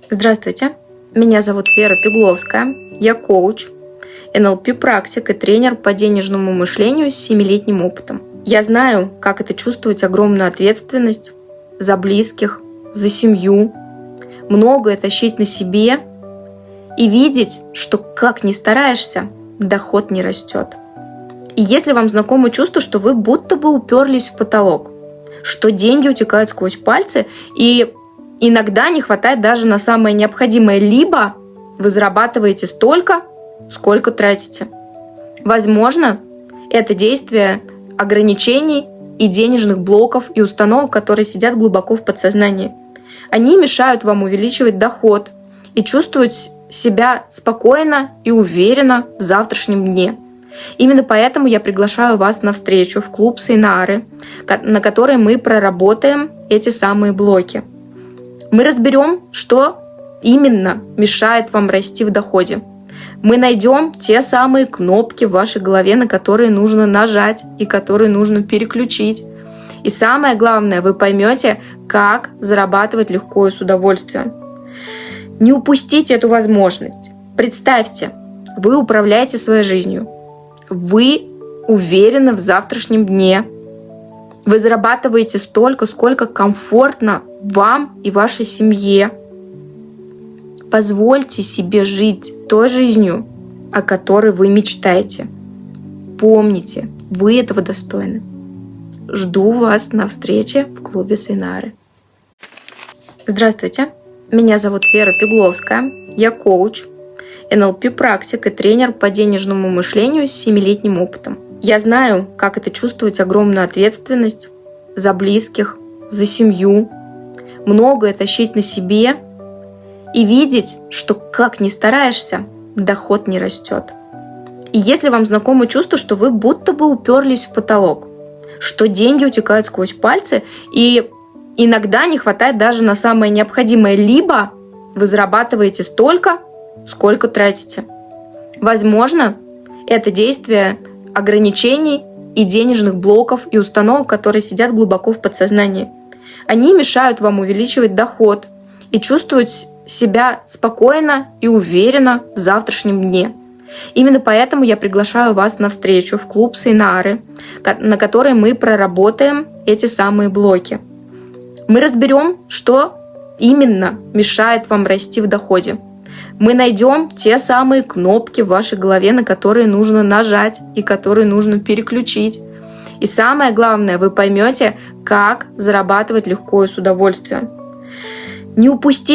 Здравствуйте, меня зовут Вера Пегловская, я коуч, НЛП-практик и тренер по денежному мышлению с 7-летним опытом. Я знаю, как это чувствовать огромную ответственность за близких, за семью, многое тащить на себе и видеть, что как ни стараешься, доход не растет. И если вам знакомо чувство, что вы будто бы уперлись в потолок, что деньги утекают сквозь пальцы и иногда не хватает даже на самое необходимое, либо вы зарабатываете столько, сколько тратите. Возможно, это действие ограничений и денежных блоков и установок, которые сидят глубоко в подсознании. Они мешают вам увеличивать доход и чувствовать себя спокойно и уверенно в завтрашнем дне. Именно поэтому я приглашаю вас на встречу в клуб Сейнары, на которой мы проработаем эти самые блоки. Мы разберем, что именно мешает вам расти в доходе. Мы найдем те самые кнопки в вашей голове, на которые нужно нажать и которые нужно переключить. И самое главное, вы поймете, как зарабатывать легко и с удовольствием. Не упустите эту возможность. Представьте, вы управляете своей жизнью. Вы уверены в завтрашнем дне. Вы зарабатываете столько, сколько комфортно вам и вашей семье. Позвольте себе жить той жизнью, о которой вы мечтаете. Помните, вы этого достойны. Жду вас на встрече в клубе Сейнары. Здравствуйте, меня зовут Вера Пегловская, я коуч, НЛП-практик и тренер по денежному мышлению с 7-летним опытом. Я знаю, как это чувствовать огромную ответственность за близких, за семью, многое тащить на себе и видеть, что как ни стараешься, доход не растет. И если вам знакомо чувство, что вы будто бы уперлись в потолок, что деньги утекают сквозь пальцы и иногда не хватает даже на самое необходимое, либо вы зарабатываете столько, сколько тратите. Возможно, это действие ограничений и денежных блоков и установок, которые сидят глубоко в подсознании. Они мешают вам увеличивать доход и чувствовать себя спокойно и уверенно в завтрашнем дне. Именно поэтому я приглашаю вас на встречу в клуб Сейнары, на которой мы проработаем эти самые блоки. Мы разберем, что именно мешает вам расти в доходе. Мы найдем те самые кнопки в вашей голове, на которые нужно нажать и которые нужно переключить. И самое главное, вы поймете, как зарабатывать легко и с удовольствием. Не упустите